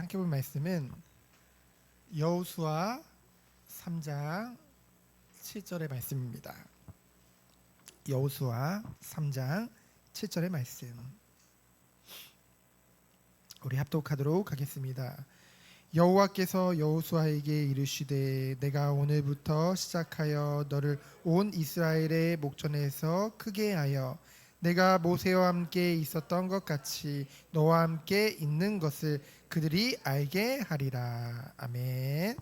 함께 볼 말씀은 여호수아 3장 7절의 말씀입니다. 여호수아 3장 7절의 말씀. 우리 합독하도록 하겠습니다. 여호와께서 여호수아에게 이르시되 내가 오늘부터 시작하여 너를 온 이스라엘의 목전에서 크게 하여 내가 모세와 함께 있었던 것 같이 너와 함께 있는 것을 그들이 알게 하리라. 아멘.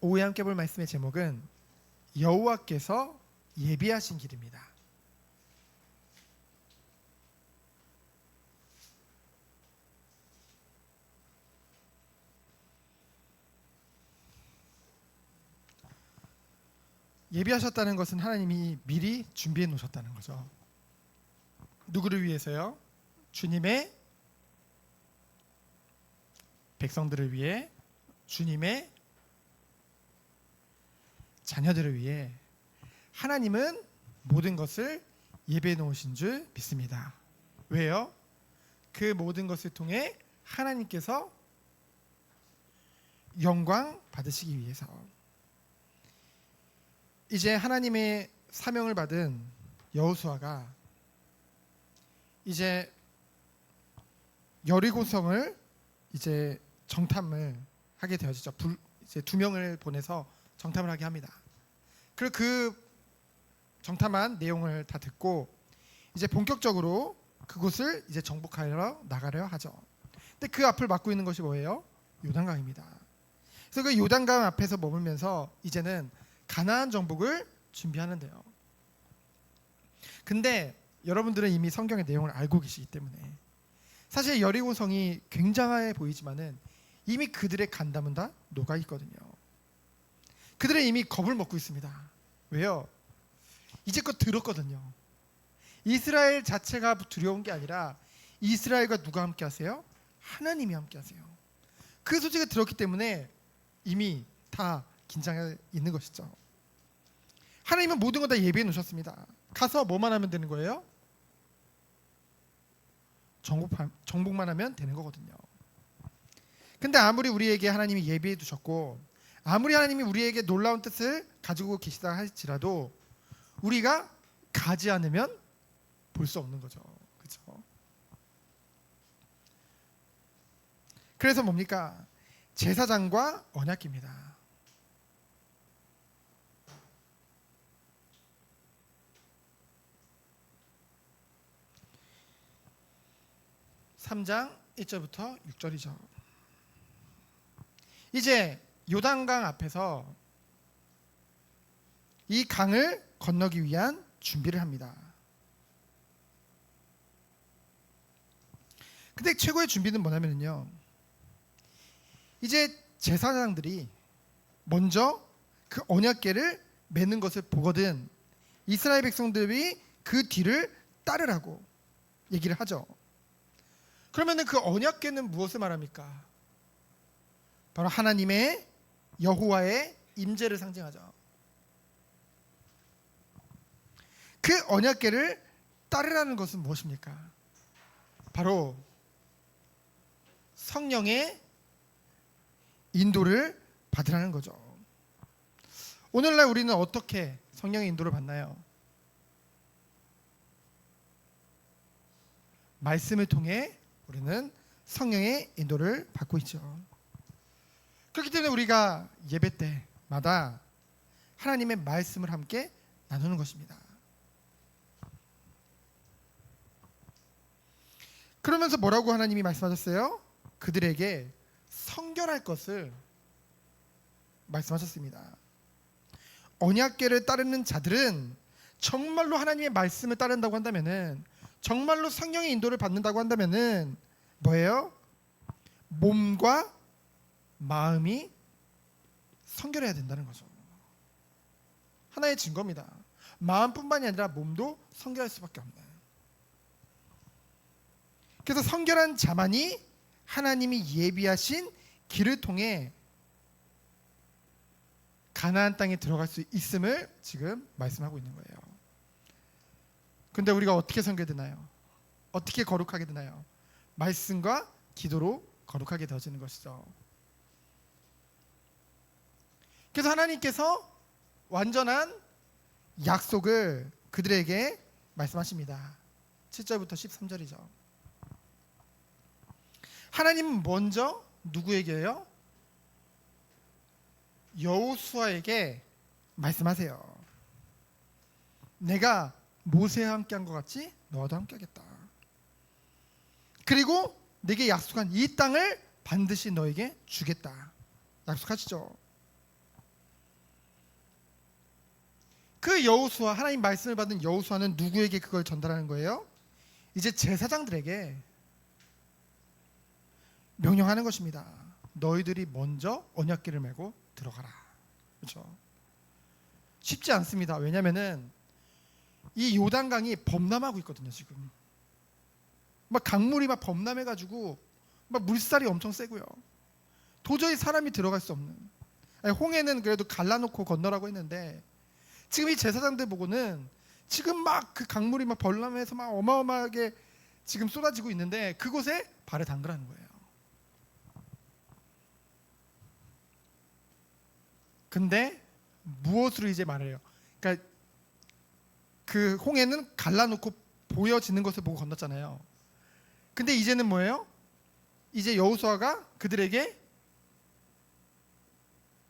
오후에 함께 볼 말씀의 제목은 여호와께서 예비하신 길입니다. 예비하셨다는 것은 하나님이 미리 준비해 놓으셨다는 거죠. 누구를 위해서요? 주님의 백성들을 위해, 주님의 자녀들을 위해 하나님은 모든 것을 예비해 놓으신 줄 믿습니다. 왜요? 그 모든 것을 통해 하나님께서 영광 받으시기 위해서. 이제 하나님의 사명을 받은 여호수아가 이제 여리고성을 이제 정탐을 하게 되어지죠. 이제 2명을 보내서 정탐을 하게 합니다. 그리고 그 정탐한 내용을 다 듣고 이제 본격적으로 그곳을 이제 정복하러 나가려 하죠. 근데 그 앞을 막고 있는 것이 뭐예요? 요단강입니다. 그래서 그 요단강 앞에서 머물면서 이제는 가나안 정복을 준비하는데요. 근데 여러분들은 이미 성경의 내용을 알고 계시기 때문에 사실 여리고성이 굉장해 보이지만은 이미 그들의 간담은 다 녹아 있거든요. 그들은 이미 겁을 먹고 있습니다. 왜요? 이제껏 들었거든요. 이스라엘 자체가 두려운 게 아니라 이스라엘과 누가 함께 하세요? 하나님이 함께 하세요. 그 소식을 들었기 때문에 이미 다 긴장해 있는 것이죠. 하나님은 모든 걸 다 예비해 놓으셨습니다. 가서 뭐만 하면 되는 거예요? 정복만 하면 되는 거거든요. 근데 아무리 우리에게 하나님이 예비해 두셨고 아무리 하나님이 우리에게 놀라운 뜻을 가지고 계시다 할지라도 우리가 가지 않으면 볼 수 없는 거죠. 그렇죠? 그래서 뭡니까? 제사장과 언약궤입니다. 3장 1절부터 6절이죠. 이제 요단강 앞에서 이 강을 건너기 위한 준비를 합니다. 근데 최고의 준비는 뭐냐면요, 이제 제사장들이 먼저 그 언약궤를 매는 것을 보거든 이스라엘 백성들이 그 뒤를 따르라고 얘기를 하죠. 그러면 그 언약궤는 무엇을 말합니까? 바로 하나님의 여호와의 임재를 상징하죠. 그 언약궤를 따르라는 것은 무엇입니까? 바로 성령의 인도를 받으라는 거죠. 오늘날 우리는 어떻게 성령의 인도를 받나요? 말씀을 통해 우리는 성령의 인도를 받고 있죠. 그렇기 때문에 우리가 예배 때마다 하나님의 말씀을 함께 나누는 것입니다. 그러면서 뭐라고 하나님이 말씀하셨어요? 그들에게 성결할 것을 말씀하셨습니다. 언약궤를 따르는 자들은 정말로 하나님의 말씀을 따른다고 한다면은, 정말로 성령의 인도를 받는다고 한다면은 뭐예요? 몸과 마음이 성결해야 된다는 거죠. 하나의 증거입니다. 마음뿐만이 아니라 몸도 성결할 수밖에 없는. 그래서 성결한 자만이 하나님이 예비하신 길을 통해 가나안 땅에 들어갈 수 있음을 지금 말씀하고 있는 거예요. 근데 우리가 어떻게 성결되나요? 어떻게 거룩하게 되나요? 말씀과 기도로 거룩하게 되어지는 것이죠. 그래서 하나님께서 완전한 약속을 그들에게 말씀하십니다. 7절부터 13절이죠. 하나님은 먼저 누구에게요? 여호수아에게 말씀하세요. 내가 모세와 함께한 것 같이 너와도 함께하겠다. 그리고 내게 약속한 이 땅을 반드시 너에게 주겠다. 약속하시죠. 그 여호수아, 하나님 말씀을 받은 여호수아는 누구에게 그걸 전달하는 거예요? 이제 제사장들에게 명령하는 것입니다. 너희들이 먼저 언약궤를 메고 들어가라. 그렇죠? 쉽지 않습니다. 왜냐하면은 이 요단강이 범람하고 있거든요. 지금 막 강물이 막 범람해가지고 막 물살이 엄청 세고요. 도저히 사람이 들어갈 수 없는. 아니, 홍해는 그래도 갈라놓고 건너라고 했는데 지금 이 제사장들 보고는 지금 막 그 강물이 막 범람해서 막 어마어마하게 지금 쏟아지고 있는데 그곳에 발을 담그라는 거예요. 근데 무엇으로 이제 말해요? 그러니까 그 홍해는 갈라놓고 보여지는 것을 보고 건넜잖아요. 근데 이제는 뭐예요? 이제 여호수아가 그들에게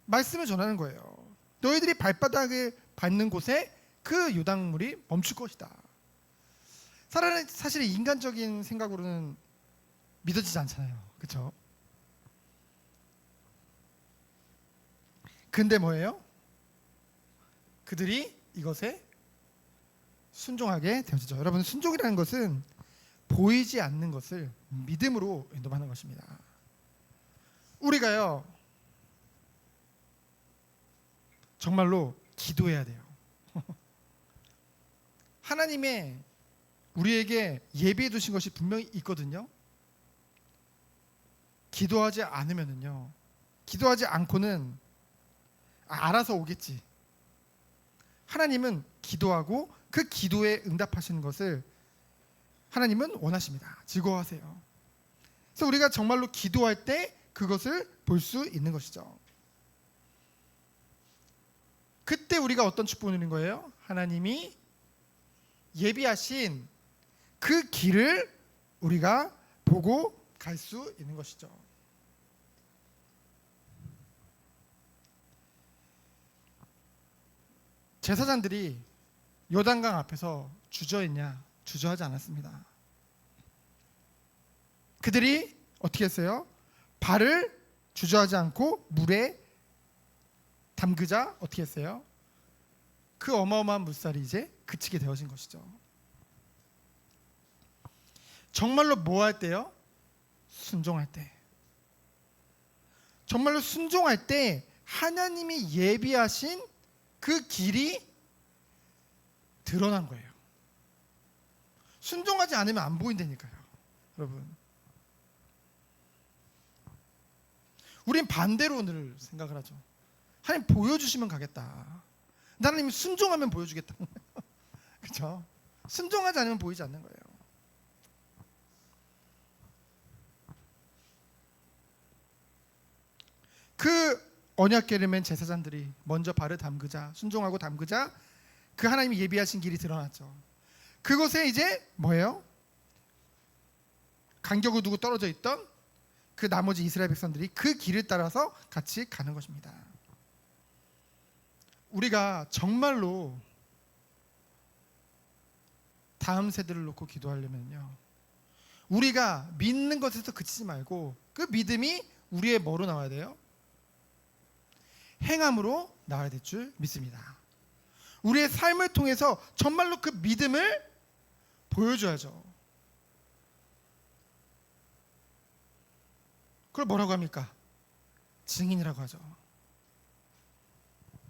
말씀을 전하는 거예요. 너희들이 발바닥을 밟는 곳에 그 요단물이 멈출 것이다. 사실 인간적인 생각으로는 믿어지지 않잖아요. 그렇죠? 근데 뭐예요? 그들이 이것에 순종하게 되어지죠. 여러분, 순종이라는 것은 보이지 않는 것을 믿음으로 인도하는 것입니다. 우리가요 정말로 기도해야 돼요. 하나님의 우리에게 예비해 두신 것이 분명히 있거든요. 기도하지 않으면은요, 기도하지 않고는 알아서 오겠지. 하나님은 기도하고 그 기도에 응답하시는 것을 하나님은 원하십니다. 즐거워하세요. 그래서 우리가 정말로 기도할 때 그것을 볼 수 있는 것이죠. 그때 우리가 어떤 축복을 누리는 거예요? 하나님이 예비하신 그 길을 우리가 보고 갈 수 있는 것이죠. 제사장들이 요단강 앞에서 주저했냐? 주저하지 않았습니다. 그들이 어떻게 했어요? 발을 주저하지 않고 물에 담그자 어떻게 했어요? 그 어마어마한 물살이 이제 그치게 되어진 것이죠. 정말로 뭐 할 때요? 순종할 때. 정말로 순종할 때 하나님이 예비하신 그 길이 드러난 거예요. 순종하지 않으면 안 보인다니까요. 여러분, 우린 반대로 늘 생각을 하죠. 하나님 보여주시면 가겠다. 하나님이 순종하면 보여주겠다. 그렇죠? 순종하지 않으면 보이지 않는 거예요. 그 언약궤를 맨 제사장들이 먼저 발을 담그자, 순종하고 담그자 그 하나님이 예비하신 길이 드러났죠. 그곳에 이제 뭐예요? 간격을 두고 떨어져 있던 그 나머지 이스라엘 백성들이 그 길을 따라서 같이 가는 것입니다. 우리가 정말로 다음 세대를 놓고 기도하려면요, 우리가 믿는 것에서 그치지 말고 그 믿음이 우리의 뭐로 나와야 돼요? 행함으로 나와야 될 줄 믿습니다. 우리의 삶을 통해서 정말로 그 믿음을 보여줘야죠. 그걸 뭐라고 합니까? 증인이라고 하죠.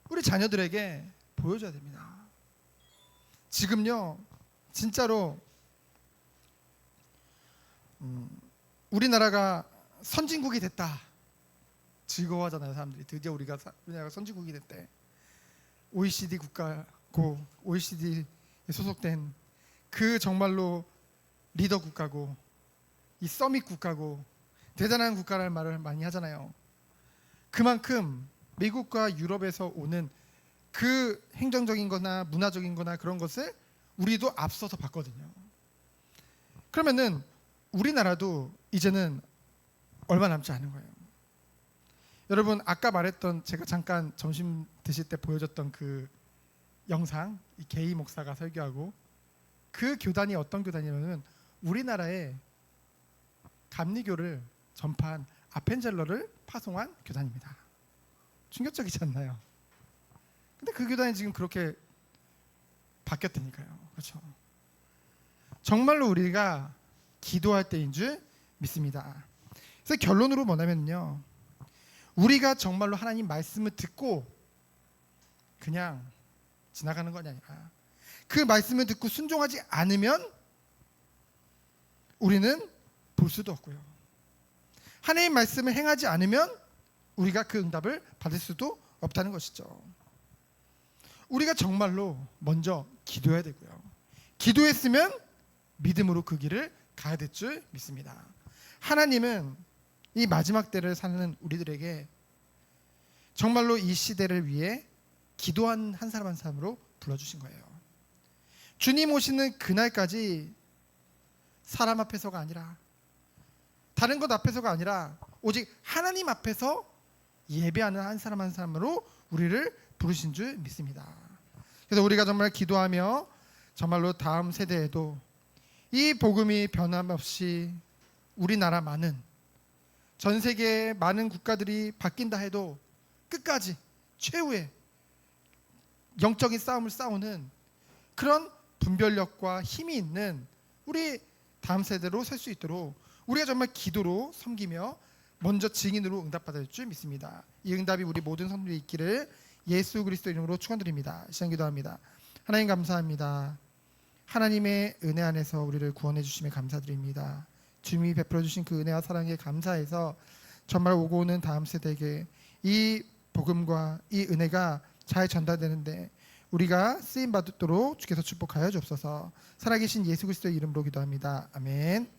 우리 자녀들에게 보여줘야 됩니다. 지금요, 진짜로 우리나라가 선진국이 됐다 즐거워하잖아요. 사람들이 드디어 우리나라가 선진국이 됐대. OECD 국가고 OECD에 소속된 그 정말로 리더 국가고 이 서밋 국가고 대단한 국가라는 말을 많이 하잖아요. 그만큼 미국과 유럽에서 오는 그 행정적인 거나 문화적인 거나 그런 것을 우리도 앞서서 봤거든요. 그러면은 우리나라도 이제는 얼마 남지 않은 거예요. 여러분, 아까 말했던, 제가 잠깐 점심 드실 때 보여줬던 그 영상, 이 게이 목사가 설교하고, 그 교단이 어떤 교단이냐면 우리나라의 감리교를 전파한 아펜젤러를 파송한 교단입니다. 충격적이지 않나요? 근데 그 교단이 지금 그렇게 바뀌었다니까요. 그렇죠? 정말로 우리가 기도할 때인 줄 믿습니다. 그래서 결론으로 뭐냐면요, 우리가 정말로 하나님 말씀을 듣고 그냥 지나가는 것이 아니라 그 말씀을 듣고 순종하지 않으면 우리는 볼 수도 없고요, 하나님 말씀을 행하지 않으면 우리가 그 응답을 받을 수도 없다는 것이죠. 우리가 정말로 먼저 기도해야 되고요, 기도했으면 믿음으로 그 길을 가야 될 줄 믿습니다. 하나님은 이 마지막 때를 사는 우리들에게 정말로 이 시대를 위해 기도한 한 사람 한 사람으로 불러주신 거예요. 주님 오시는 그날까지 사람 앞에서가 아니라, 다른 것 앞에서가 아니라 오직 하나님 앞에서 예배하는 한 사람 한 사람으로 우리를 부르신 줄 믿습니다. 그래서 우리가 정말 기도하며 정말로 다음 세대에도 이 복음이 변함없이 우리나라만은, 전 세계의 많은 국가들이 바뀐다 해도 끝까지 최후의 영적인 싸움을 싸우는 그런 분별력과 힘이 있는 우리 다음 세대로 살 수 있도록 우리가 정말 기도로 섬기며 먼저 증인으로 응답받을 줄 믿습니다. 이 응답이 우리 모든 성도들이 있기를 예수 그리스도 이름으로 축원드립니다. 시간 기도합니다. 하나님 감사합니다. 하나님의 은혜 안에서 우리를 구원해 주심에 감사드립니다. 주님이 베풀어 주신 그 은혜와 사랑에 감사해서 정말 오고 오는 다음 세대에게 이 복음과 이 은혜가 잘 전달되는데 우리가 쓰임 받도록 주께서 축복하여 주옵소서. 살아계신 예수 그리스도의 이름으로 기도합니다. 아멘.